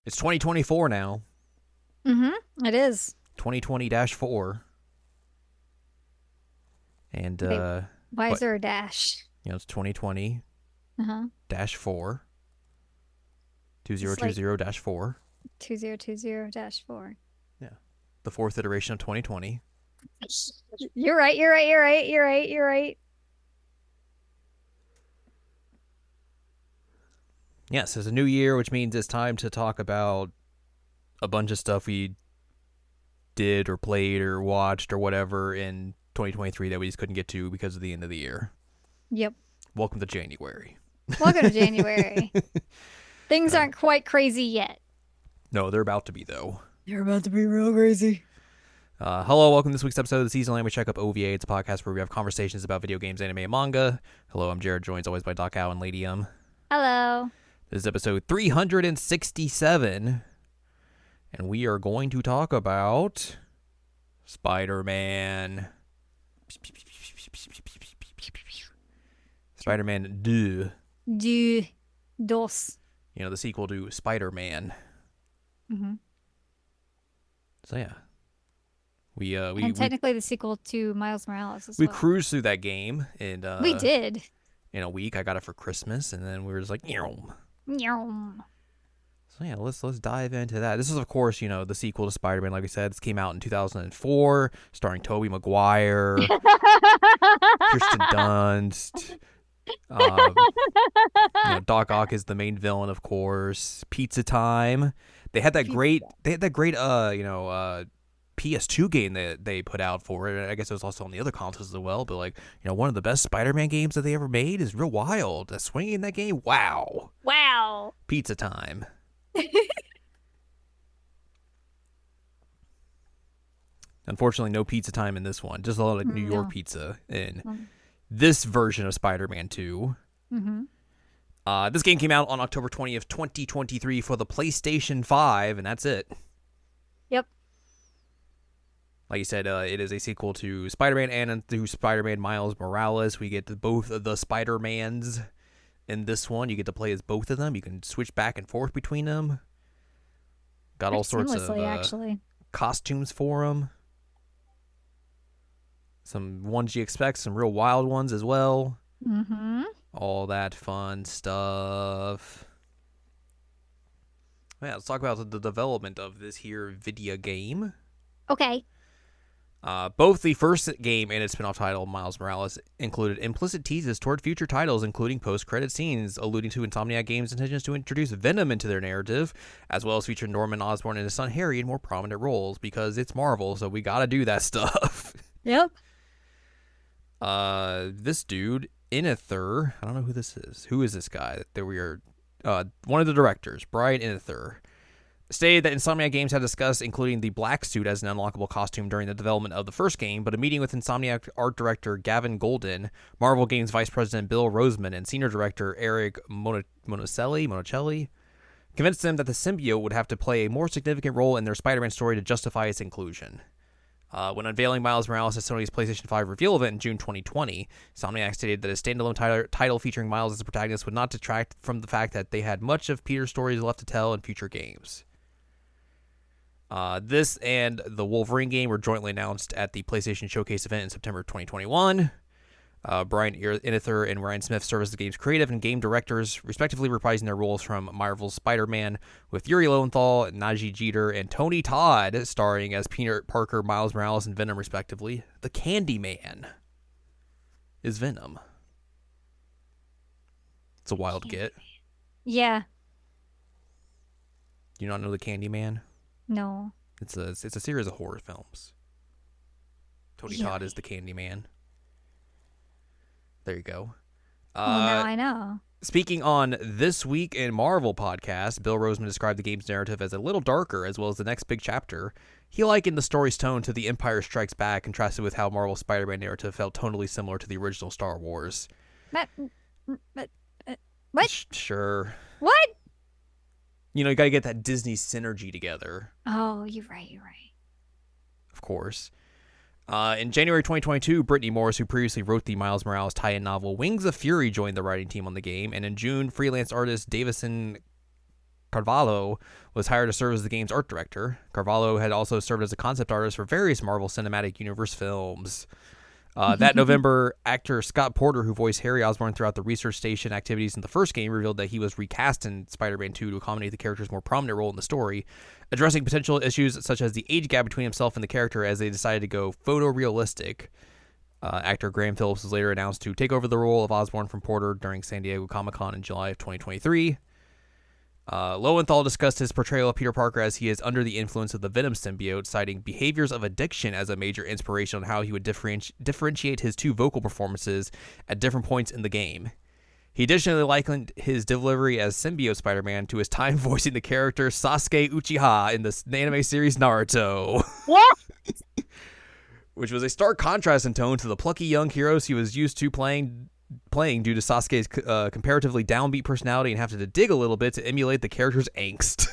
It's 2024 now. It is. 2020-4. And, Wait, why is what? there a dash? It's 2020-4. Uh-huh. 2020-4. 2020-4. Yeah. The fourth iteration of 2020. You're right, you're right, you're right, you're right, you're right. Yes, it's a new year, which means it's time to talk about a bunch of stuff we did or played or watched or whatever in 2023 that we just couldn't get to because of the end of the year. Yep. Welcome to January. Welcome to January. Things Uh, aren't quite crazy yet. no, they're about to be, though. They're about to be real crazy. Hello, welcome to this week's episode of the Seasonal Anime Checkup OVA. It's a podcast where we have conversations about video games, anime, and manga. Hello, I'm Jared, joined as always by Doc Ow and Lady Hello. This is episode 367, and we are going to talk about Spider-Man. Spider-Man 2. Dos. The sequel to Spider-Man. Mm-hmm. So yeah. And technically the sequel to Miles Morales as we well. cruised through that game, and We did. in a week. I got it for Christmas, and then we were just like, Yum. So yeah, let's dive into that. This is, of course, the sequel to Spider-Man. Like we said, this came out in 2004, starring Tobey Maguire, Kirsten Dunst. Doc Ock is the main villain, of course. Pizza Time. They had that great PS2 game that they put out for it. I guess it was also on the other consoles as well. But one of the best Spider-Man games that they ever made is real wild. The swinging in that game, wow. Wow. Pizza Time. Unfortunately, no pizza time in this one. Just a lot of New York pizza in this version of Spider-Man 2. Mm-hmm. This game came out on October 20th, 2023 for the PlayStation 5, and that's it. Yep. Like you said, it is a sequel to Spider-Man and to Spider-Man Miles Morales. We get both of the Spider-Mans in this one. You get to play as both of them. You can switch back and forth between them. Got all sorts of actually. costumes for them. Some ones you expect, some real wild ones as well. Mm-hmm. All that fun stuff. Yeah, let's talk about the development of this here video game. Okay. Both the first game and its spin-off title, Miles Morales, included implicit teases toward future titles, including post-credit scenes, alluding to Insomniac Games' intentions to introduce Venom into their narrative, as well as feature Norman Osborn and his son Harry in more prominent roles, because it's Marvel, so we gotta do that stuff. Yep. This dude, Inither, I don't know who this is. Who is this guy that we are... one of the directors, Brian Inither, stated that Insomniac Games had discussed including the black suit as an unlockable costume during the development of the first game, but a meeting with Insomniac art director Gavin Golden, Marvel Games vice president Bill Roseman, and senior director Eric Monacelli convinced them that the symbiote would have to play a more significant role in their Spider-Man story to justify its inclusion. When unveiling Miles Morales at Sony's PlayStation 5 reveal event in June 2020, Insomniac stated that a standalone title featuring Miles as the protagonist would not detract from the fact that they had much of Peter's stories left to tell in future games. This and the Wolverine game were jointly announced at the PlayStation Showcase event in September 2021. Brian Inither and Ryan Smith serve as the game's creative and game directors, respectively reprising their roles from Marvel's Spider-Man, with Yuri Lowenthal, Najee Jeter, and Tony Todd starring as Peter Parker, Miles Morales, and Venom, respectively. The Candyman is Venom. It's a wild get. Yeah. Do you not know the Candyman? No. It's a series of horror films. Tony Todd is the Candyman. There you go. Well, now I know. Speaking on This Week in Marvel podcast, Bill Roseman described the game's narrative as a little darker, as well as the next big chapter. He likened the story's tone to The Empire Strikes Back, contrasted with how Marvel's Spider-Man narrative felt tonally similar to the original Star Wars. What? Sure. What? You gotta get that Disney synergy together. Oh, you're right. Of course. In January 2022, Brittany Morris, who previously wrote the Miles Morales tie-in novel Wings of Fury, joined the writing team on the game, and in June, freelance artist Davison Carvalho was hired to serve as the game's art director. Carvalho had also served as a concept artist for various Marvel Cinematic Universe films. That November, actor Scott Porter, who voiced Harry Osborn throughout the research station activities in the first game, revealed that he was recast in Spider-Man 2 to accommodate the character's more prominent role in the story, addressing potential issues such as the age gap between himself and the character as they decided to go photorealistic. Actor Graham Phillips was later announced to take over the role of Osborn from Porter during San Diego Comic-Con in July of 2023. Lowenthal discussed his portrayal of Peter Parker as he is under the influence of the Venom symbiote, citing behaviors of addiction as a major inspiration on how he would differentiate his two vocal performances at different points in the game. He additionally likened his delivery as symbiote Spider-Man to his time voicing the character Sasuke Uchiha in the anime series Naruto. What? Which was a stark contrast in tone to the plucky young heroes he was used to playing due to Sasuke's comparatively downbeat personality and have to dig a little bit to emulate the character's angst.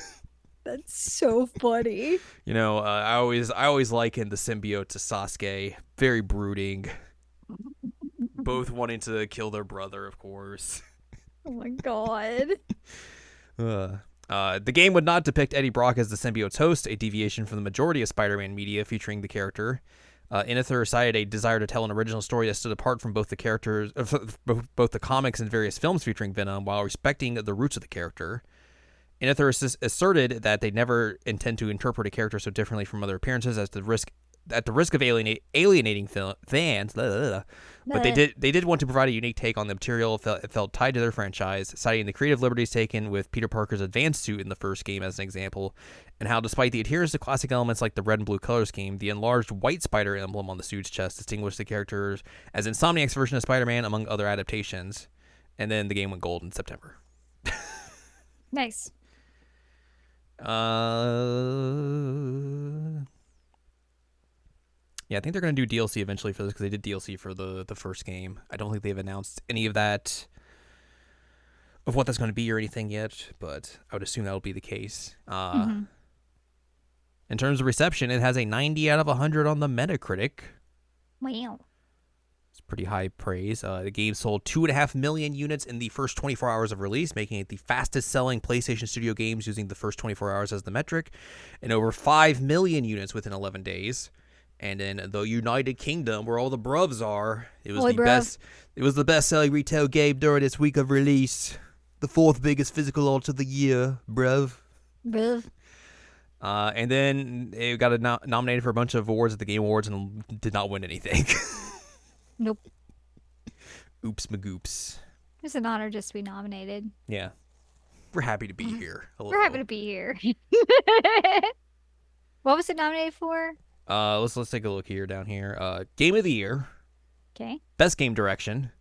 That's so funny. You know, I always likened the symbiote to Sasuke. Very brooding. Both wanting to kill their brother, of course. Oh my god. The game would not depict Eddie Brock as the symbiote's host, a deviation from the majority of Spider-Man media featuring the character. Inither cited a desire to tell an original story that stood apart from both the characters, both the comics and various films featuring Venom, while respecting the roots of the character. Inither asserted that they never intend to interpret a character so differently from other appearances at the risk of alienating fans. But they did want to provide a unique take on the material it felt tied to their franchise, citing the creative liberties taken with Peter Parker's advanced suit in the first game as an example, and how despite the adherence to classic elements like the red and blue color scheme, the enlarged white spider emblem on the suit's chest distinguished the characters as Insomniac's version of Spider-Man among other adaptations. And then the game went gold in September. Nice. Yeah, I think they're going to do DLC eventually for this because they did DLC for the first game. I don't think they've announced any of that, of what that's going to be or anything yet, but I would assume that will be the case. In terms of reception, it has a 90 out of 100 on the Metacritic. Wow. It's pretty high praise. The game sold 2.5 million units in the first 24 hours of release, making it the fastest-selling PlayStation Studio games using the first 24 hours as the metric, and over 5 million units within 11 days. And in the United Kingdom, where all the bruvs are, it was the best-selling retail game during its week of release. The fourth biggest physical launch of the year, bruv. And then it got nominated for a bunch of awards at the Game Awards and did not win anything. Nope. Oops magoops. It's an honor just to be nominated. Yeah. We're happy to be here. We're happy to be here. What was it nominated for? Let's take a look here down here. Game of the Year. Okay. Best Game Direction.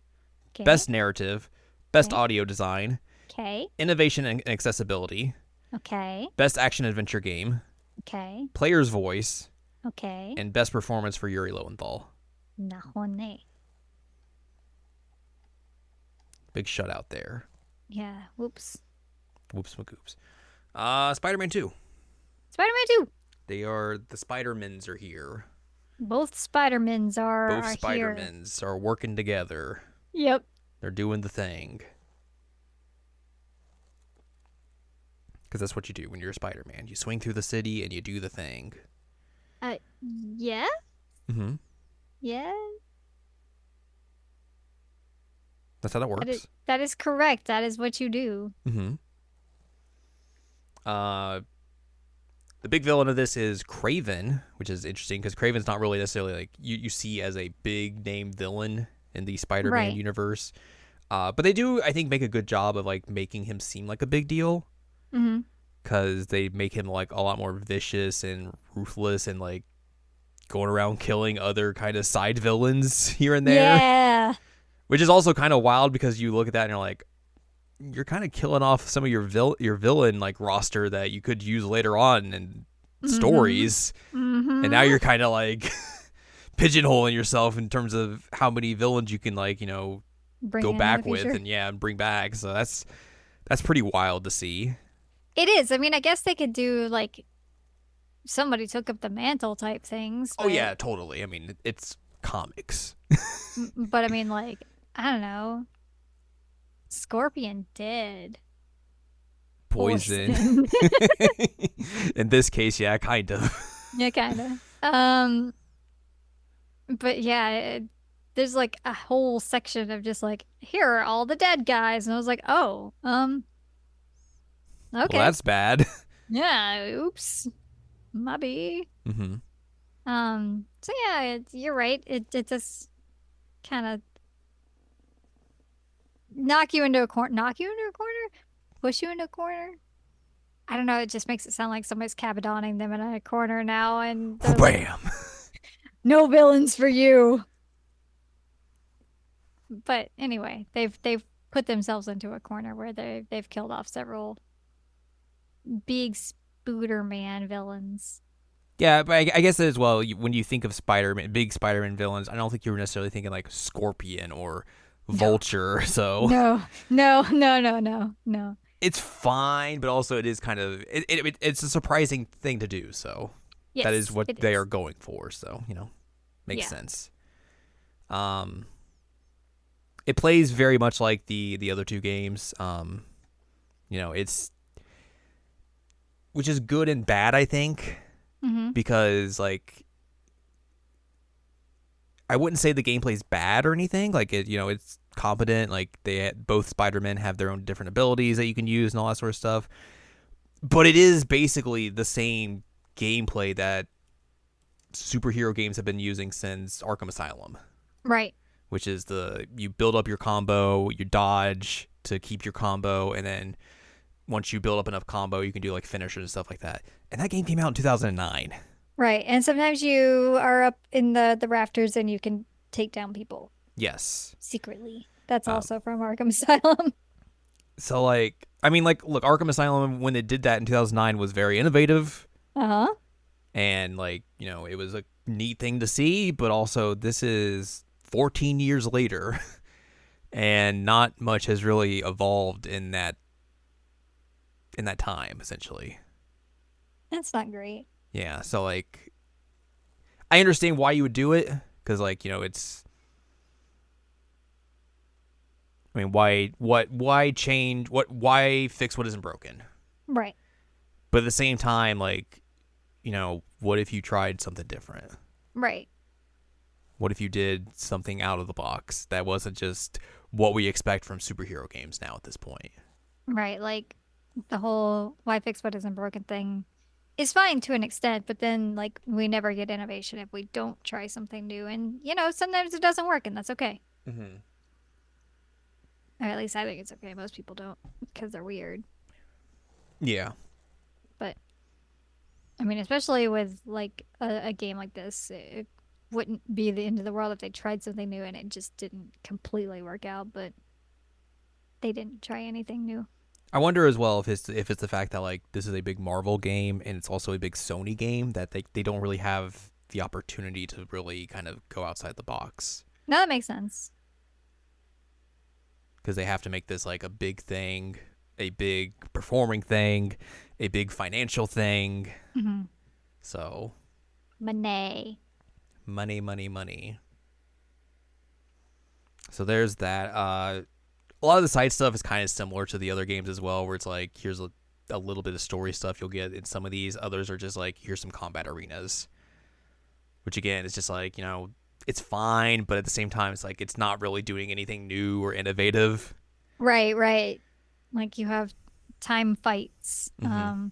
Okay. Best Narrative. Best Audio Design. Okay. Innovation and Accessibility. Okay. Best Action Adventure Game. Okay. Player's Voice. Okay. And Best Performance for Yuri Lowenthal. Nahone. Big shutout there. Yeah. Whoops. Whoops magoops. Spider-Man 2. Spider-Man 2. The Spider-Mans are here. Both Spider-Mans are Both here. Spider-Mans are working together. Yep. They're doing the thing. Because that's what you do when you're a Spider-Man. You swing through the city and you do the thing. Yeah? Mm-hmm. Yeah? That's how that works. That is correct. That is what you do. Mm-hmm. The big villain of this is Kraven, which is interesting because Kraven's not really necessarily like you see as a big name villain in the Spider-Man universe. But they do, I think, make a good job of like making him seem like a big deal. Mm-hmm. Because they make him like a lot more vicious and ruthless and like going around killing other kind of side villains here and there. Yeah. Which is also kind of wild because you look at that and you're like, you're kind of killing off some of your villain like roster that you could use later on in stories. Mm-hmm. And now you're kind of like pigeonholing yourself in terms of how many villains you can like, go back with and bring back. So that's pretty wild to see. It is. I mean, I guess they could do like somebody took up the mantle type things. Oh yeah, totally. I mean, it's comics. But I mean, like, I don't know. Scorpion did. poison. Poison. In this case, yeah, kind of. Yeah, kind of. But yeah, there's like a whole section of just like, here are all the dead guys, and I was like, oh, Well, okay, that's bad. yeah, oops, maybe. Hmm. So yeah, you're right. It just kind of knock you into a corner, push you into a corner. I don't know. It just makes it sound like somebody's cabadoning them in a corner now, and they're like, Bam. no villains for you. But anyway, they've put themselves into a corner where they've killed off several big Spooderman villains. Yeah, but I guess as well, when you think of Spider-Man, big Spider-Man villains, I don't think you were necessarily thinking like Scorpion or No, Vulture. So no, no, no, no, no, no. it's fine, but also it is kind of it's a surprising thing to do. So that is Yes, what it they are is. going for. So makes Yeah. sense. Um, it plays very much like the other two games. It's which is good and bad, I think, Mm-hmm. because like I wouldn't say the gameplay's bad or anything. Like it's competent. Like both Spider-Men have their own different abilities that you can use and all that sort of stuff. But it is basically the same gameplay that superhero games have been using since Arkham Asylum, Right. which is you build up your combo, you dodge to keep your combo, and then once you build up enough combo, you can do like finishers and stuff like that. And that game came out in 2009. Right. And sometimes you are up in the rafters and you can take down people Yes. secretly. That's Um, also from Arkham Asylum. so like, I mean, like, look, Arkham Asylum when they did that in 2009 was very innovative, Uh-huh. and like it was a neat thing to see. But also, this is 14 years later, and not much has really evolved in that time, essentially. That's not great. Yeah. So like, I understand why you would do it because like it's. I mean, why change why fix what isn't broken? Right. But at the same time, like, what if you tried something different? Right. What if you did something out of the box that wasn't just what we expect from superhero games now at this point? Right. Like the whole why fix what isn't broken thing is fine to an extent, but then like we never get innovation if we don't try something new. And sometimes it doesn't work and that's okay. Mm-hmm. Or at least I think it's okay. Most people don't because they're weird. Yeah. But I mean, especially with like a game like this, it wouldn't be the end of the world if they tried something new and it just didn't completely work out, but they didn't try anything new. I wonder as well if it's the fact that like this is a big Marvel game and it's also a big Sony game that they don't really have the opportunity to really kind of go outside the box No, that makes sense. because they have to make this like a big thing, a big performing thing, a big financial thing. Hmm. So Monet. money, money, money. So there's that. A lot of the side stuff is kind of similar to the other games as well, where it's like here's a little bit of story stuff you'll get in some of these. Others are just like here's some combat arenas, which again is just like it's fine, but at the same time it's like it's not really doing anything new or innovative. Right, right. Like you have time fights, Mm-hmm.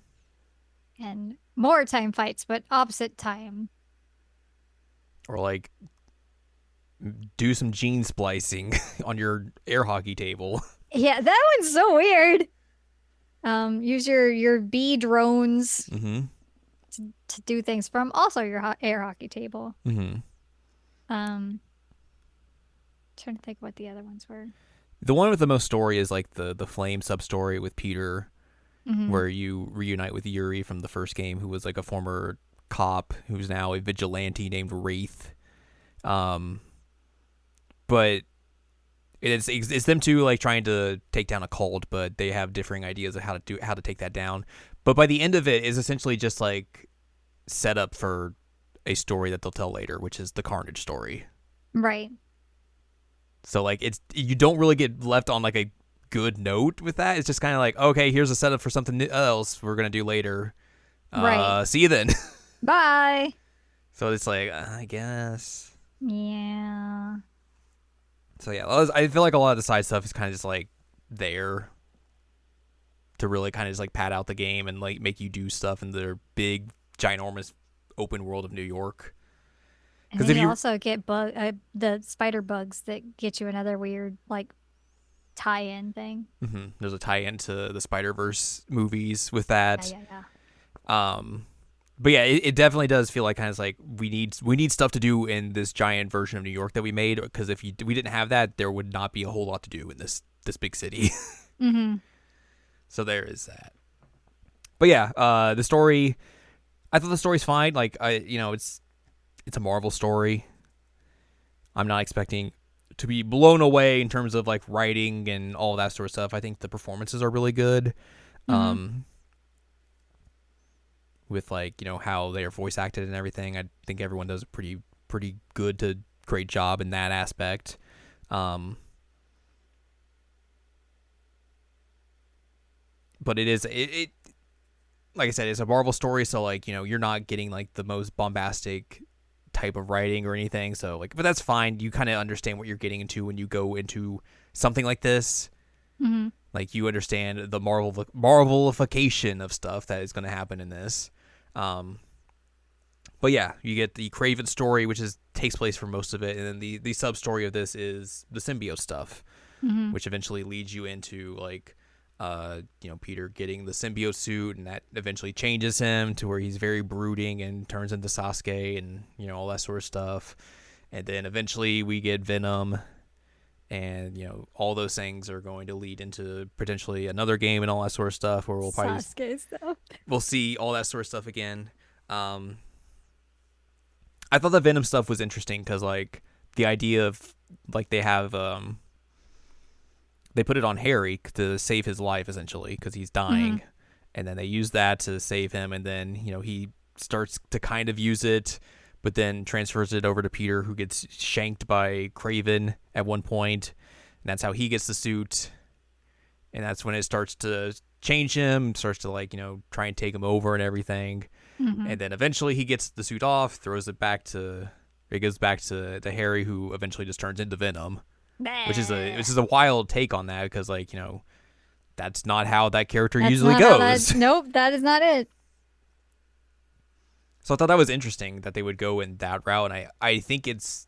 and more time fights, but opposite time. Or like do some gene splicing on your air hockey table. Yeah, that one's so weird. Use your bee drones Mm-hmm. to do things from also your air hockey table. Mm-hmm. Um, Trying to think what the other ones were. The one with the most story is like the flame sub story with Peter, Hmm. where you reunite with Yuri from the first game, who was like a former cop who's now a vigilante named Wraith. But it's them two like trying to take down a cult, but they have differing ideas of how to take that down. But by the end of it is essentially just like set up for a story that they'll tell later, which is the Carnage story. Right. So like you don't really get left on like a good note with that. It's just kind of like, okay, here's a setup for something else we're gonna do later. Right. See you then. Bye. So it's like, I guess. Yeah. So yeah, I feel like a lot of the side stuff is kind of just like there to really kind of just like pad out the game and like make you do stuff in their big, ginormous open world of New York. And Because then if you you, also get the spider bugs that get you another weird like tie-in thing. there's a tie-in to the Spider-Verse movies with Yeah, that. yeah, yeah. Um, but yeah, it definitely does feel like kind of like we need stuff to do in this giant version of New York that we made. Because if we didn't have that, there would not be a whole lot to do in this big city. Mm-hmm. So there is that. But yeah, the story. I thought the story's fine. Like it's a Marvel story. I'm not expecting to be blown away in terms of like writing and all that sort of stuff. I think the performances are really good. Mm-hmm. Um, with like how they are voice acted and everything. I think everyone does a pretty good to great job in that aspect. Um, but it like I said, it's a Marvel story, so like you're not getting like the most bombastic type of writing or anything. So like, but that's fine. You kind of understand what you're getting into when you go into something like this. Mm-hmm. Like you understand the Marvelification of stuff that is going to happen in this. Um, but yeah, you get the Craven story, which takes place for most of it, and then the sub story of this is the symbiote stuff, Mm-hmm. which eventually leads you into like Peter getting the symbiote suit, and that eventually changes him to where he's very brooding and turns into Sasuke, and all that sort of stuff. And then eventually we get Venom, and all those things are going to lead into potentially another game and all that sort of stuff, where Sasuke stuff. we'll see all that sort of stuff again. I thought the Venom stuff was interesting because like the idea of like they put it on Harry to save his life essentially because he's Mm-hmm. dying, and then they use that to save him, and then he starts to kind of use it, but then transfers it over to Peter, who gets shanked by Craven at one point, and that's how he gets the suit, and that's when it starts to change him, starts to like try and take him over and everything, Mm-hmm. and then eventually he gets the suit off, throws it back to. It goes back to Harry, who eventually just turns into Venom, which is a wild take on that because like that's not how that character That's usually not how that. goes. Nope, that is not it. So I thought that was interesting that they would go in that route, and I think it's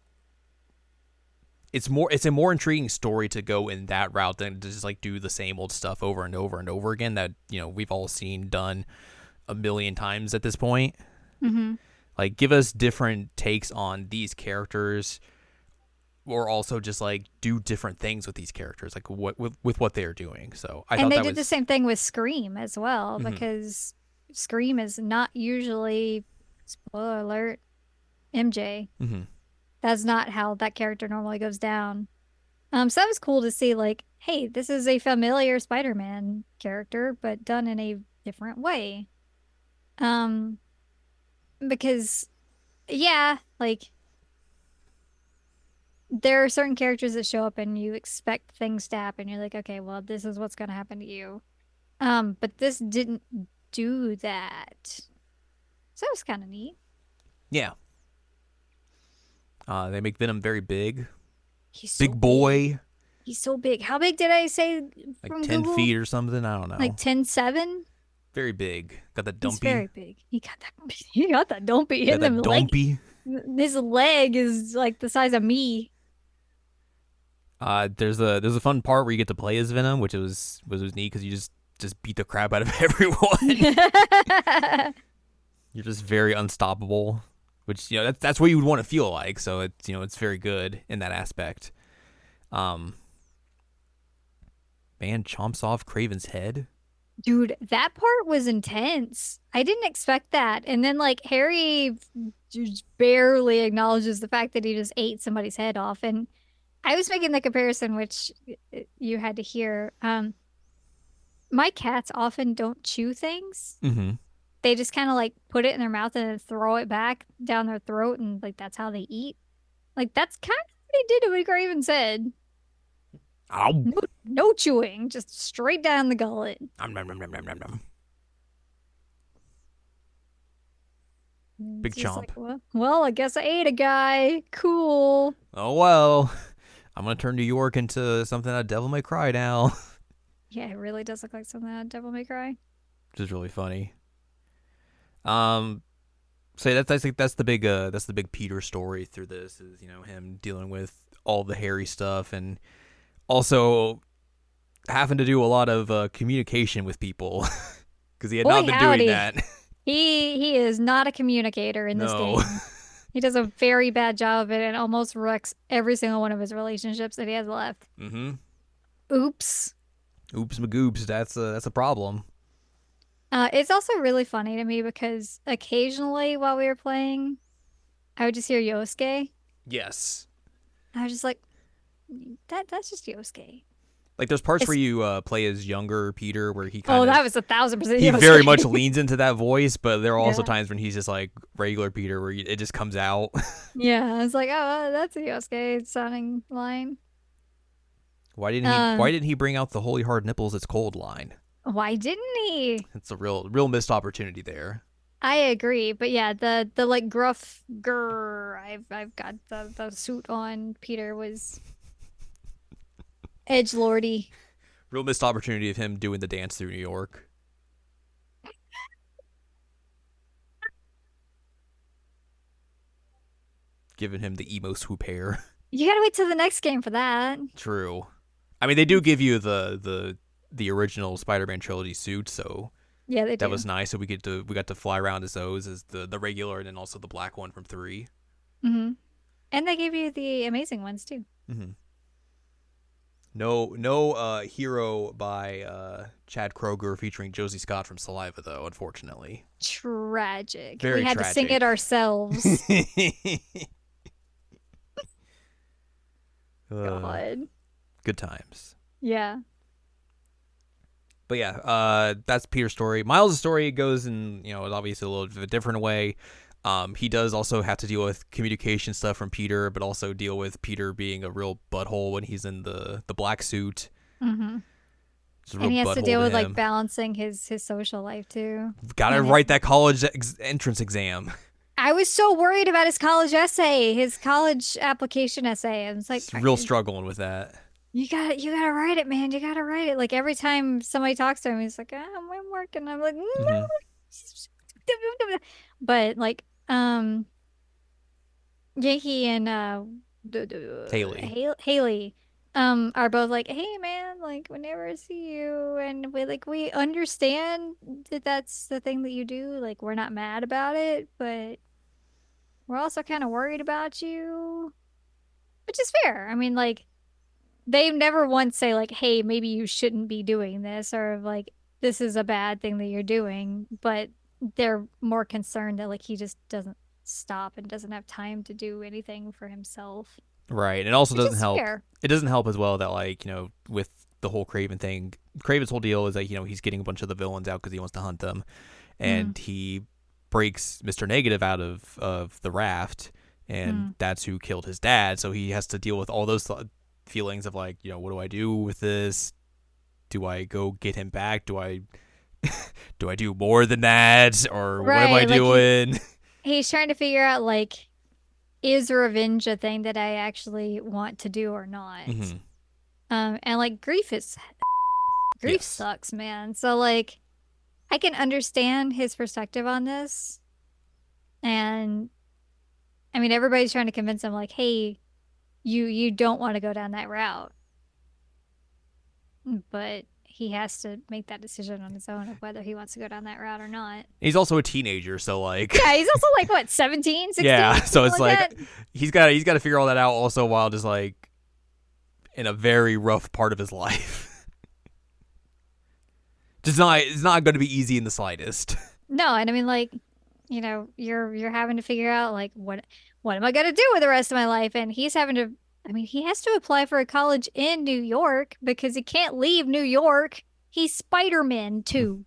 a more intriguing story to go in that route than to just like do the same old stuff over and over and over again that we've all seen done a million times at this point. Mm-hmm. Like give us different takes on these characters, or also just like do different things with these characters, like with what they're doing. So I And thought they that did the was same thing with Scream as well, mhm, because Scream is not usually, spoiler alert, MJ. mhm. That's not how that character normally goes down. So that was cool to see, like, hey, this is a familiar Spider-Man character, but done in a different way. Um, because yeah, like there are certain characters that show up and you expect things to happen. You're like, okay, well, this is what's gonna happen to you. But this didn't do that. So it was kind of neat. Yeah. They make Venom very big, He's so big big. boy, He's so big. How big did I say like from 10 Google? feet or something. I don't Like know. 10'7"? Very big. Got the He's dumpy. very big. He got that he got that dumpy Got in that them like dumpy. his leg is like the size of me. There's a fun part where you get to play as Venom, which was neat because you just beat the crap out of everyone. You're just very unstoppable, which that's what you would want to feel like. So it's very good in that aspect. Um, Man chomps off Craven's head. Dude, that part was intense. I didn't expect that. And then like Harry just barely acknowledges the fact that he just ate somebody's head off. And I was making the comparison, which you had to hear. My cats often don't chew things. Mm-hmm. They just kind of like put it in their mouth and then throw it back down their throat, and like that's how they eat. Like that's kind of what he did to what Craven said. Ow. No, no chewing, just straight down the gullet. Nom, nom, nom, nom, nom, nom, nom. And Big it's just chomp. like, well, I guess I ate a guy. Cool. Oh well. I'm gonna turn New York into something that Devil May Cry now, Yeah, it really does look like something that Devil May Cry. which is really funny. Um, so that's the big Peter story through this is him dealing with all the hairy stuff and also having to do a lot of communication with people because he had not Boy, been doing howdy. that. He is not a communicator in this No. game. He does a very bad job of it and almost wrecks every single one of his relationships that he has left. Mm-hmm. Oops. Oops, magoops. That's a problem. It's also really funny to me because occasionally while we were playing, I would just hear Yosuke. Yes. I was just like, that's just Yosuke. Like there's parts where It's, you play as younger Peter where oh, that was 1,000% he very much Yosuke. leans into that voice, but there are also Yeah. times when he's just like regular Peter where it just comes out. Yeah. I was like, oh, that's a Yosuke sounding line. Why Um, didn't he bring out the holy hard nipples it's cold line? why didn't he? It's a real missed opportunity there. I agree, but yeah, the like gruff grr. I've got the suit on. Peter was edge lordy. Real missed opportunity of him doing the dance through New York, giving him the emo swoop hair. You gotta wait till the next game for that. True. I mean, they do give you the original Spider-Man trilogy suit, so Yeah, they that do. was nice. So we got to fly around as those as the regular and then also the black one from 3. And they gave you the amazing ones too. Mm-hmm. No hero by Chad Kroger featuring Josie Scott from Saliva though, unfortunately. Tragic. We Very had to sing it tragic. ourselves. uh, God. good times. Yeah. But yeah, that's Peter's story. Miles' story goes in, obviously a little bit of a different way. He does also have to deal with communication stuff from Peter, but also deal with Peter being a real butthole when he's in the black suit. hmm It's a And real he has to butthole deal to with like him. balancing his social life too. Gotta And write that college entrance exam. I was so worried about his college essay, his college application essay. And it's like, It's real struggling with that. you gotta write it, man. You gotta write it. Like every time somebody talks to him, he's like, I'm working. I'm like, Mm-hmm. no. But like, Yankee and Haley. Haley are both like, hey man, like whenever I see you and we understand that that's the thing that you do. Like we're not mad about it, but we're also kind of worried about you, which is fair. I mean, like they never once say like, hey, maybe you shouldn't be doing this or like this is a bad thing that you're doing, but they're more concerned that like he just doesn't stop and doesn't have time to do anything for himself, Right. It also which doesn't is help. fair. It doesn't help as well that like, with the whole Craven thing, Craven's whole deal is that, he's getting a bunch of the villains out because he wants to hunt them. Mm, And he breaks Mr. Negative out of the raft, and mm. that's who killed his dad. So he has to deal with all those feelings of like, what do I do with this? Do I go get him back? Do I do I do more than that, or what am I Right, like doing? he's trying to figure out like is revenge a thing that I actually want to do or not? Mm-hmm. And like grief Yes. sucks, man. So like I can understand his perspective on this. And I mean everybody's trying to convince him like, hey, you don't want to go down that route. But he has to make that decision on his own of whether he wants to go down that route or not. He's also a teenager, so like, Yeah, he's also like what, 17, 16, yeah. So something it's like like that. he's got to figure all that out also while just like in a very rough part of his life. Just not it's not going to be easy in the slightest. No, and I mean like, you're having to figure out like what am I gonna do with the rest of my life? And he's having to I mean, he has to apply for a college in New York because he can't leave New York. He's Spider-Man too.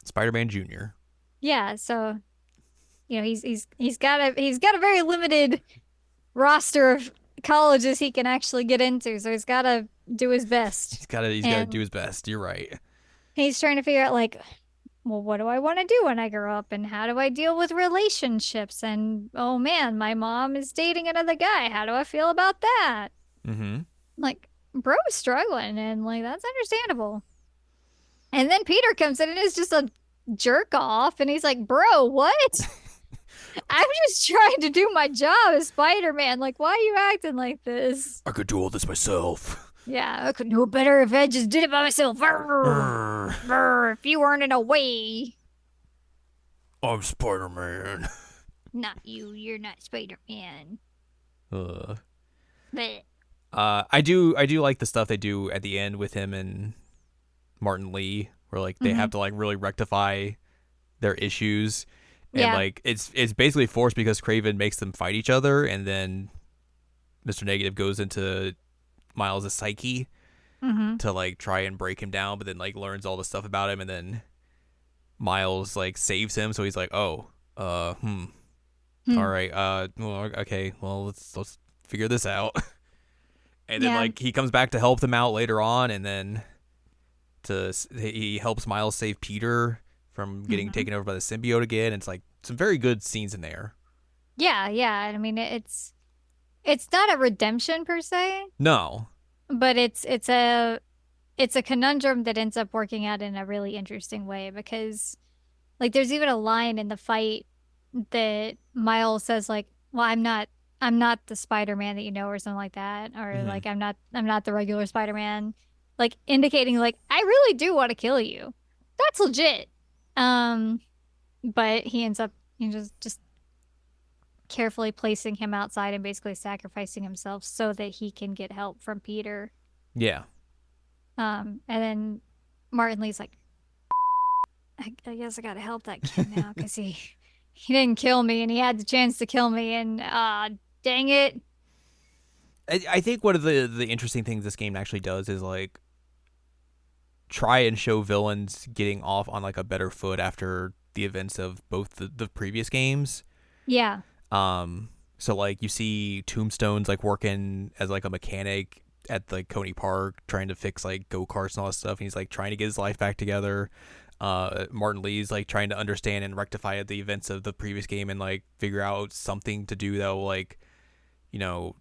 Spider-Man Jr. Yeah, so he's got a very limited roster of colleges he can actually get into, so he's got to do his best. He's gotta do And his best. You're right. he's trying to figure out like, well, what do I want to do when I grow up and how do I deal with relationships? And oh man, my mom is dating another guy. How do I feel about that? Mm-hmm. Like, bro is struggling and like that's understandable. And then Peter comes in and is just a jerk off and he's like, "Bro, what? I'm just trying to do my job as Spider-Man. Like, why are you acting like this?" I could do all this myself. Yeah, I could do it better if I just did it by myself. Brr, Urgh, brr, if you weren't in a way. I'm Spider-Man. Not you, you're not Spider-Man. Uh, But I do like the stuff they do at the end with him and Martin Lee, where like they hmm have to like really rectify their issues, and yeah. like it's basically forced because Craven makes them fight each other, and then Mr. Negative goes into Miles' psyche hmm to like try and break him down, but then like learns all the stuff about him, and then Miles like saves him, so he's like, oh, all Hmm. right, well, okay, well let's figure this out, and then Yeah. like he comes back to help them out later on, and then he helps Miles save Peter from getting hmm taken over by the symbiote again. It's like some very good scenes in there. Yeah, yeah. I mean, it's not a redemption per se, No. but it's a conundrum that ends up working out in a really interesting way because like there's even a line in the fight that Miles says like, "Well, I'm not the Spider-Man that you know," or something like that, or Hmm. like I'm not the regular Spider-Man, like indicating like I really do want to kill you. That's legit. Um, but he ends up just carefully placing him outside and basically sacrificing himself so that he can get help from Peter. Yeah. And then Martin Lee's like, I guess I gotta help that kid now because he didn't kill me and he had the chance to kill me and dang it. I think one of the interesting things this game actually does is like try and show villains getting off on like a better foot after the events of both the previous games. Yeah. Um, so like you see Tombstone's like working as like a mechanic at like Coney Park, trying to fix like go karts and all that stuff. And he's like trying to get his life back together. Martin Lee's like trying to understand and rectify the events of the previous game and like figure out something to do that will like you know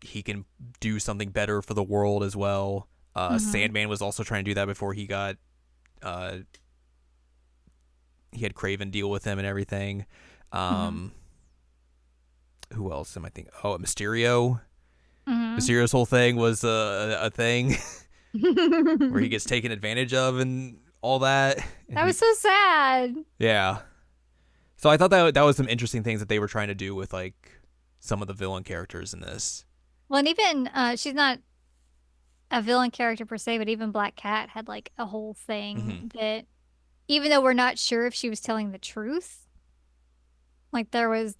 he can do something better for the world as well. hmm Sandman was also trying to do that before uh, he had Craven deal with him and everything. hmm Um, who else am I thinking? Oh, Mysterio. hmm Mysterio's whole thing was a thing where he gets taken advantage of and all that. And That was so sad. yeah. So I thought that was some interesting things that they were trying to do with like some of the villain characters in this. Well, and even she's not a villain character per se, but even Black Cat had like a whole Mm-hmm. thing that even though we're not sure if she was telling the truth, like there was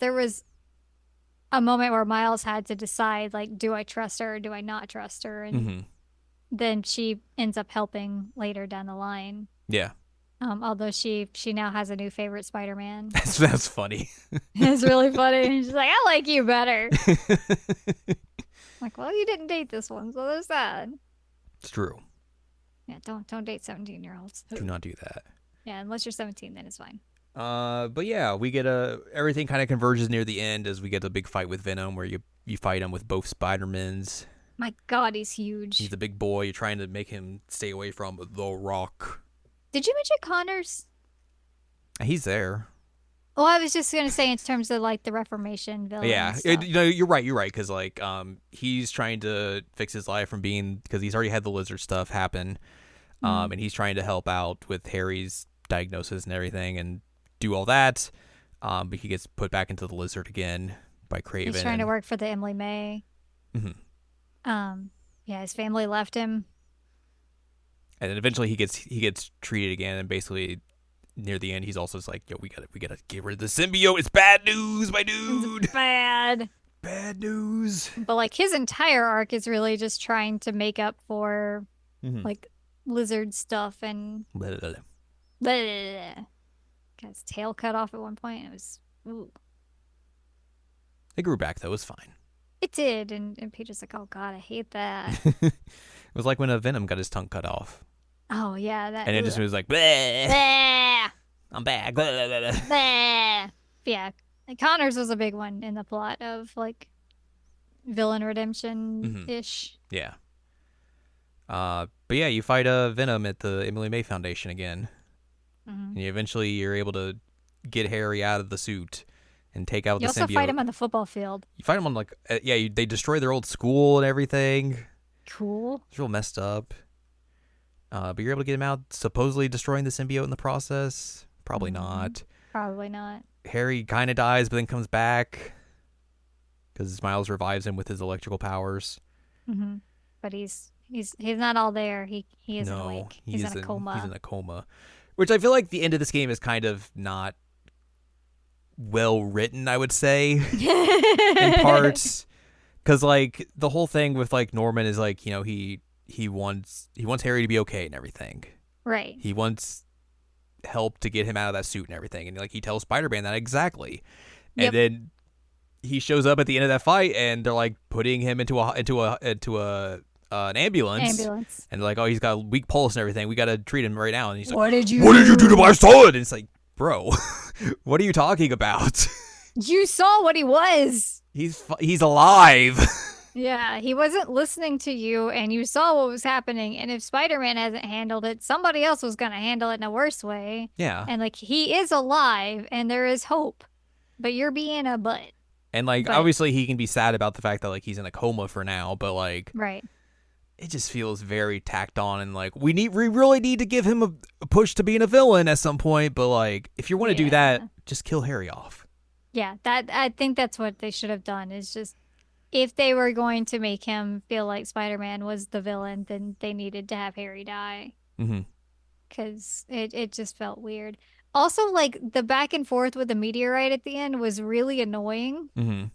a moment where Miles had to decide like, do I trust her or do I not trust her? And Mm-hmm. then she ends up helping later down the line. Yeah, Although she now has a new favorite Spider-Man. that's funny. It's really funny. She's like, I like you better. Like, well, you didn't date this one, so there's that. It's true. Yeah, don't date 17-year-olds. Do not do that. Yeah, unless you're 17, then it's fine. But yeah, we get a everything kind of converges near the end as we get the big fight with Venom, where you fight him with both Spider-Mans. My God, he's He's huge. a big boy. You're trying to make him stay away from the Rock. Did you mention Connors? He's there. Well, I was just gonna say in terms of like the Reformation villain Yeah, stuff. you're right. You're right because like he's trying to fix his life from being because he's already had the lizard stuff happen. Mm. And he's trying to help out with Harry's diagnosis and everything and do all that. But he gets put back into the lizard again by He's Craven trying to work for the Emily May. mhm. Um, yeah, his family left him. And then eventually he gets treated again and basically near the end he's also just like, yo, we gotta get rid of the symbiote. It's bad news, my It's dude. bad. Bad news. But like his entire arc is really just trying to make up for Mm-hmm. like lizard stuff and bleh. Got his tail cut off at one point. It was ooh. It grew back though. It was fine. It did, and Peter's like, "Oh God, I hate that." It was like when a Venom got his tongue cut off, Oh yeah, that. and it just Ugh. was like, bleh, Bah, I'm back. Blah, blah, blah, blah. bah. Yeah, like, Connors was a big one in the plot of like villain redemption Mhm. ish. Yeah. But yeah, you fight Venom at the Emily May Foundation again, Hmm. and you're able to get Harry out of the suit and take out You the also fight symbiote. him on the football field. You fight him on like they destroy their old school and everything. Cool. It's real messed up. But you're able to get him out, supposedly destroying the symbiote in the process. Probably Hmm. not. Probably not. Harry kind of dies, but then comes back because Miles revives him with his electrical powers. Hmm. But he's not all there. He isn't No, awake. He's in a he's in coma. a coma, which I feel like the end of this game is kind of not well written. I would say in parts because like the whole thing with like Norman is like he wants Harry to be okay and everything. Right. He wants help to get him out of that suit and everything, and like he tells Spider-Man that exactly, and Yep. then he shows up at the end of that fight, and they're like putting him into a an ambulance, Ambulance. and they're like, oh, he's got a weak pulse and everything. We got to treat him right now. And he's like, What did you what did you do to do? my son? And it's like, bro, what are you talking about? You saw what he was. He's alive. Yeah, he wasn't listening to you, and you saw what was happening. And if Spider-Man hasn't handled it, somebody else was going to handle it in a worse way. Yeah. And like, he is alive, and there is hope. But you're being a butt. And like But obviously he can be sad about the fact that like he's in a coma for now, but like right. it just feels very tacked on, and like we really need to give him a push to being a villain at some point, but like if you want to do that, Yeah. just kill Harry off. Yeah, that I think that's what they should have done is just if they were going to make him feel like Spider-Man was the villain, then they needed to have Harry die Mhm. because it just felt weird. Also, like the back and forth with the meteorite at the end was really annoying. Mhm.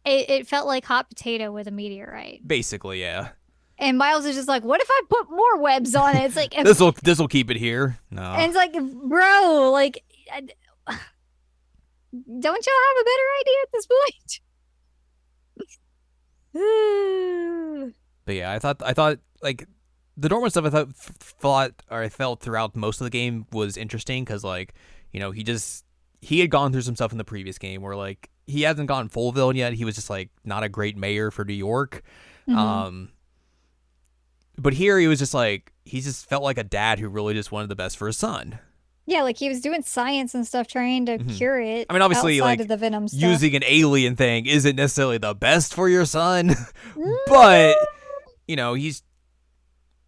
It felt like hot potato with a meteorite. Basically, yeah. And Miles is just like, what if I put more webs on it? It's like, This will keep it here. No. and it's like, bro, like, don't y'all have a better idea at this point? But yeah, I thought like the Norman stuff I felt throughout most of the game was interesting cuz like, he had gone through some stuff in the previous game where like he hasn't gone full villain yet. He was just like not a great mayor for New York. Hmm. Um but here he was just like he just felt like a dad who really just wanted the best for his son. Yeah, like he was doing science and stuff, trying to Hmm. cure it I mean, obviously, outside like of the Venom stuff. using an alien thing isn't necessarily the best for your son, but Mm.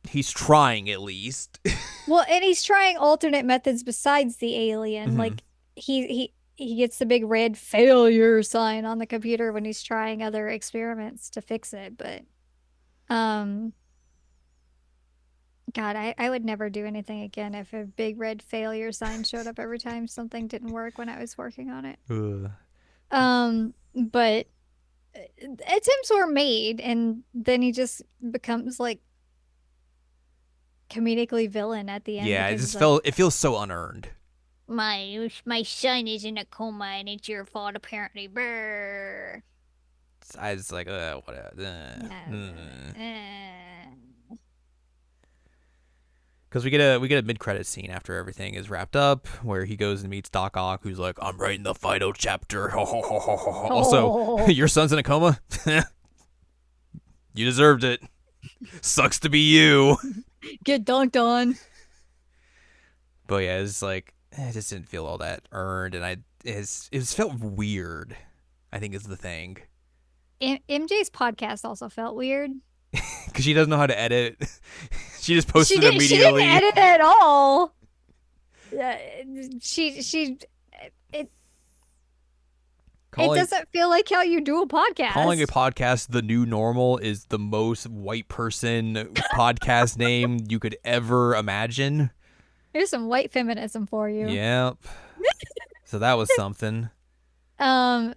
he's trying at least. Well, and he's trying alternate methods besides the alien. Hmm. Like he gets the big red failure sign on the computer when he's trying other experiments to fix it. But um, God, I would never do anything again if a big red failure sign showed up every time something didn't work when I was working on it. Ugh. But attempts were made, and then he just becomes like comedically villain at the end Yeah, because he's like, it feels so unearned. my son is in a coma and it's your fault apparently. Brr. I was like, what? Because we get a mid credit scene after everything is wrapped up, where he goes and meets Doc Ock, who's like, "I'm writing the final chapter." Also, Oh, your son's in a coma. You deserved it. Sucks to be you. get dunked on. But yeah, it's like it just didn't feel all that earned, and it was felt weird. I think is the thing MJ's podcast also felt weird. because she doesn't know how to edit. She just posted She didn't immediately. edit at all. Uh, she it Calling doesn't feel like how you do a calling a podcast. podcast the new normal is the most white person podcast name you could ever imagine. Here's some white feminism for you. Yep. So that was something. No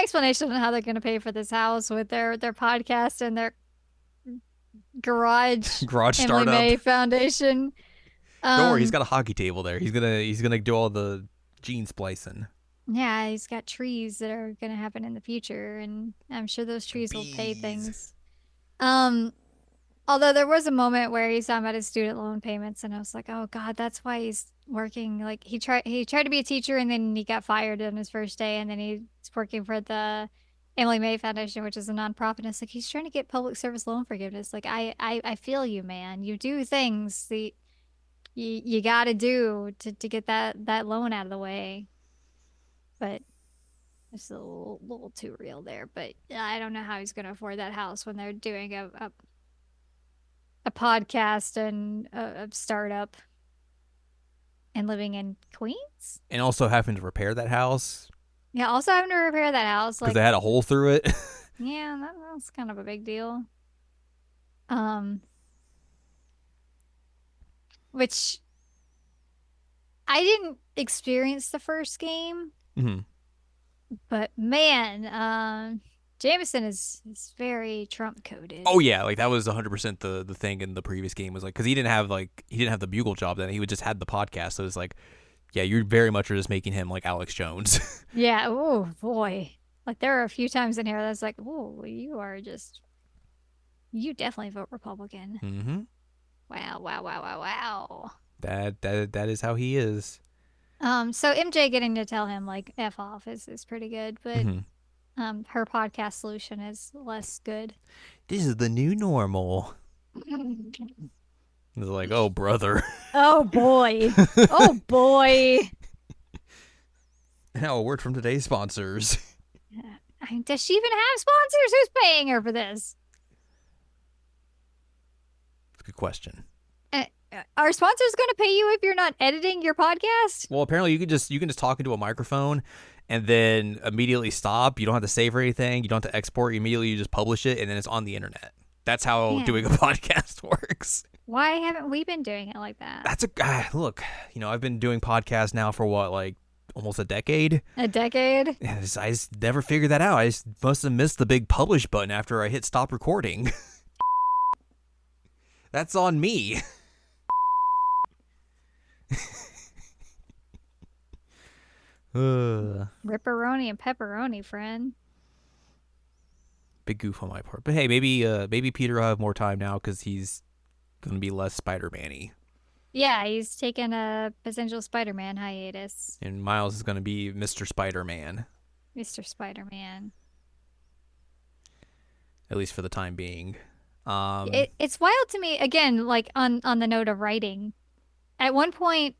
explanation on how they're gonna pay for this house with their podcast and their garage Garage Emily startup. May Foundation. Don't worry, he's got a hockey table there. He's gonna do all the gene splicing. Yeah, he's got trees that are going to happen in the future, and I'm sure those trees will pay Bees. things. Um, Although there was a moment where he's talking about his student loan payments, and I was like, oh God, that's why he's working. Like he tried to be a teacher, and then he got fired on his first day, and then he's working for the Emily May Foundation, which is a nonprofit. And it's like he's trying to get public service loan forgiveness. Like I feel you, man. You do things that you got to do to get that loan out of the way, but it's a little too real there. But I don't know how he's going to afford that house when they're doing a podcast and a startup and living in Queens. And also having to repair that house Yeah, also having to repair that house. because Like, they had a hole through it. yeah, that's kind of a big deal. Um, which I didn't experience the first game, hmm but man, Jameson is very Trump coded. Oh yeah, like that was 100% the thing in the previous game was like because he didn't have the bugle job then he would just had the podcast so it's like yeah you very much are just making him like Alex Jones. Yeah, oh boy. Like there are a few times in here that's like, oh, you definitely vote Republican. hmm Wow, wow, wow, wow, wow. that is how he is. So MJ getting to tell him like F off is pretty good, but hmm her podcast solution is less good. This is the new normal. It's like oh brother. Oh boy. Oh boy. Now a word from today's sponsors. I mean, does she even have sponsors? Who's paying her for this? That's a good question. Are sponsors going to pay you if you're not editing your podcast? Well, apparently you can just talk into a microphone and then immediately stop. You don't have to save or anything. You don't have to export. Immediately you just publish it and then it's on the internet. That's how Yeah. doing a podcast works. Why haven't we been doing it like that? That's look. I've been doing podcasts now for what like almost a decade. A decade? And I just never figured that out. I just must have missed the big publish button after I hit stop recording. That's on me. Ripperoni and pepperoni, friend. Big goof on my part. But hey, maybe Peter will have more time now because he's gonna be less Spider-Man-y. Yeah, he's taken a potential Spider-Man hiatus. And Miles is gonna be Mr. Spider-Man, Mr. Spider-Man. at least for the time being. It's wild to me, again, like on the note of writing. At one point,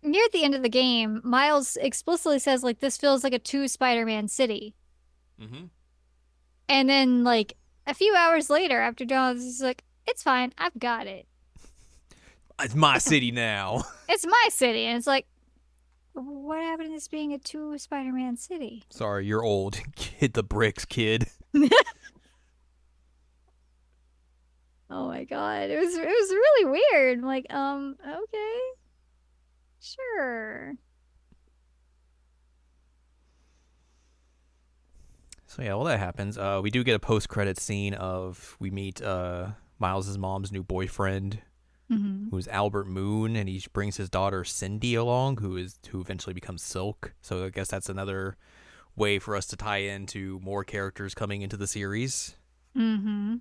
near the end of the game, Miles explicitly says, like, this feels like a two Spider-Man city. Mm-hmm. And then, like, a few hours later, after Jones is like, it's fine, I've got it. It's my city now. It's my city. And it's like, what happened to this being a two Spider-Man city? Sorry, you're old. Hit the bricks, kid. Oh my God. It was really weird. I'm like, okay. Sure. So yeah, well that happens. We do get a post-credit scene of we meet Miles's mom's new boyfriend, Mm-hmm. who's Albert Moon, and he brings his daughter Cindy along, who eventually becomes Silk. So I guess that's another way for us to tie into more characters coming into the series. Mm-hmm.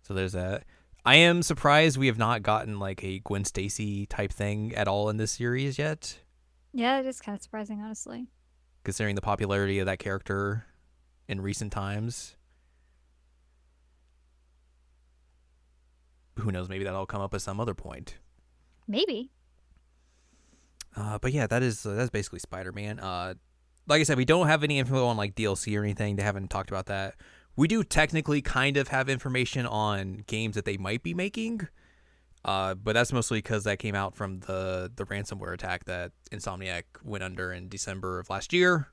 So there's that. I am surprised we have not gotten like a Gwen Stacy type thing at all in this series yet, Yeah, it is kind of surprising, honestly. considering the popularity of that character in recent times. Who knows? Maybe that'll come up at some other point. Maybe. But yeah, that's basically Spider-Man. Like I said, we don't have any info on like DLC or anything. They haven't talked about that. We do technically kind of have information on games that they might be making. But that's mostly because that came out from the ransomware attack that Insomniac went under in December of last year,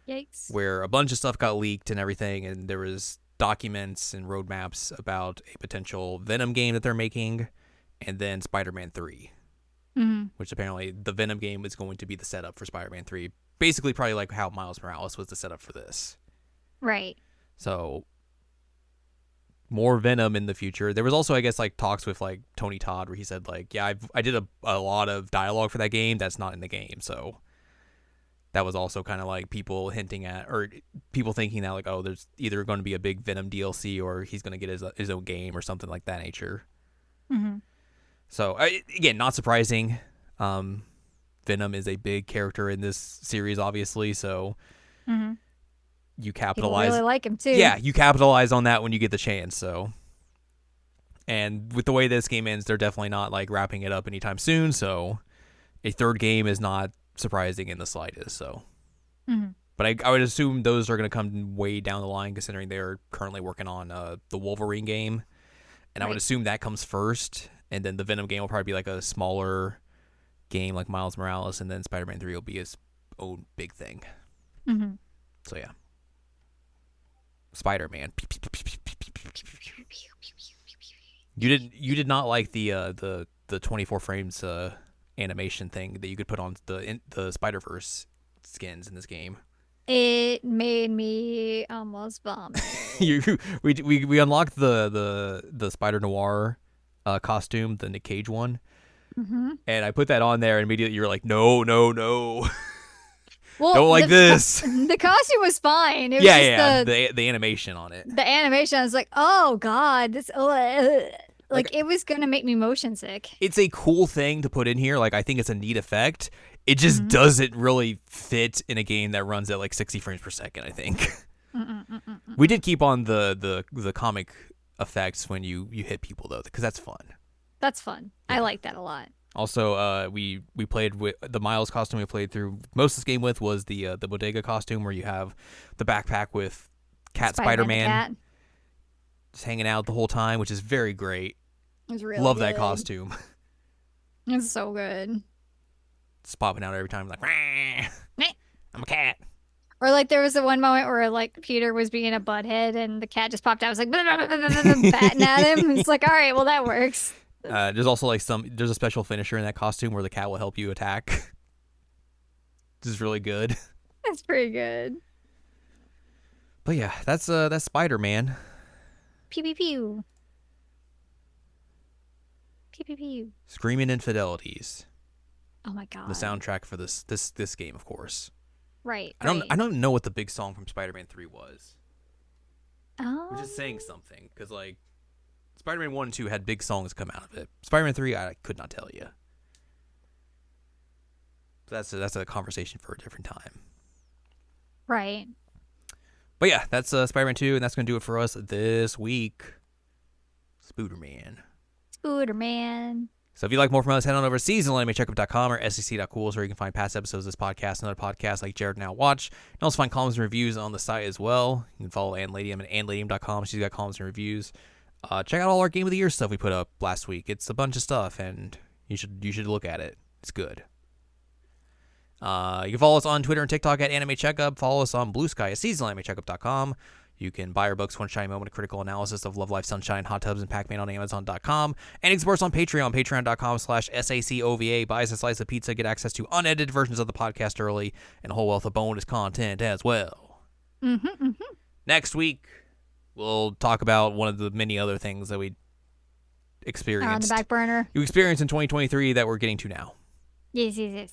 Yikes. where a bunch of stuff got leaked and everything, and there was documents and roadmaps about a potential Venom game that they're making, and then Spider-Man 3, Mm-hmm. which apparently the Venom game is going to be the setup for Spider-Man 3. Basically, probably like how Miles Morales was the setup for this. Right. So more Venom in the future. There was also, I guess, like talks with like Tony Todd where he said like, yeah, I did a lot of dialogue for that game that's not in the game. So that was also kind of like people hinting at, or people thinking that like, oh, there's either going to be a big Venom DLC or he's going to get his own game or something like that nature. Mm-hmm. So again, not surprising. Venom is a big character in this series, obviously. So Mm-hmm. you People capitalize. really like him too. Yeah, you capitalize on that when you get the chance. So, and with the way this game ends, they're definitely not like wrapping it up anytime soon. So, a third game is not surprising in the slightest. So, Mm-hmm. but I would assume those are going to come way down the line, considering they're currently working on the Wolverine game, and I would Right. assume that comes first, and then the Venom game will probably be like a smaller game like Miles Morales, and then Spider-Man 3 will be his own big thing. Mm-hmm. So yeah, Spider-Man. You did not like the 24 frames animation thing that you could put on the Spider-Verse skins in this game. It made me almost vomit. we unlocked the Spider Noir costume, the Nick Cage one, Mm-hmm. and I put that on there, and immediately you were like, no, no, no, Well, don't like this. The costume was fine. It was Yeah, just the animation on it. the animation. I was like, oh god, this like it was gonna make me motion sick. It's a cool thing to put in here. Like I think it's a neat effect. It just Mhm. doesn't really fit in a game that runs at like 60 frames per second, I think. Mm-mm-mm-mm. We did keep on the comic effects when you hit people though, because that's fun. That's fun. I Yeah. like that a lot. Also, we played with the Miles costume. We played through most of this game with was the Bodega costume, where you have the backpack with Cat Spider-Man the Spider-Man cat. just hanging out the whole time, which is very great. It was really Love that good. costume. It's so good. It's popping out every time, like, "Rah, Meh." I'm a cat. Or like there was the one moment where like Peter was being a butthead and the cat just popped out. It was like batting at him. It's like, all right, well that works. There's also like there's a special finisher in that costume where the cat will help you attack. This is really good. That's pretty good. But yeah, that's Spider-Man. Pew pew pew. Pew pew pew. Screaming Infidelities. Oh my god. The soundtrack for this game, of course. Right. I don't know what the big song from Spider-Man 3 was. Oh. Which is saying something, because like Spider-Man 1 and 2 had big songs come out of it. Spider-Man 3, I could not tell you. That's a conversation for a different time. Right. But yeah, that's Spider-Man 2, and that's going to do it for us this week. Spooderman. Spooderman. So if you'd like more from us, head on over to seasonalanimeCheckup.com or sec.cool, where you can find past episodes of this podcast and other podcasts like Jared Now Watch. You can also find columns and reviews on the site as well. You can follow Ann Ladium at AnnLadium.com. She's got columns and reviews. Check out all our Game of the Year stuff we put up last week. It's a bunch of stuff, and you should look at it. It's good. You can follow us on Twitter and TikTok at Anime Checkup. Follow us on Blue Sky at seasonalanimeCheckup.com. You can buy our books, One Shiny Moment, a critical analysis of Love, Life, Sunshine, Hot Tubs, and Pac-Man on Amazon.com. And you can support us on Patreon, patreon.com/SACOVA. Buy us a slice of pizza, get access to unedited versions of the podcast early, and a whole wealth of bonus content as well. Mm-hmm. Mm-hmm. Next week, we'll talk about one of the many other things that we experienced. On the back burner. You experienced in 2023 that we're getting to now. Yes, yes, yes.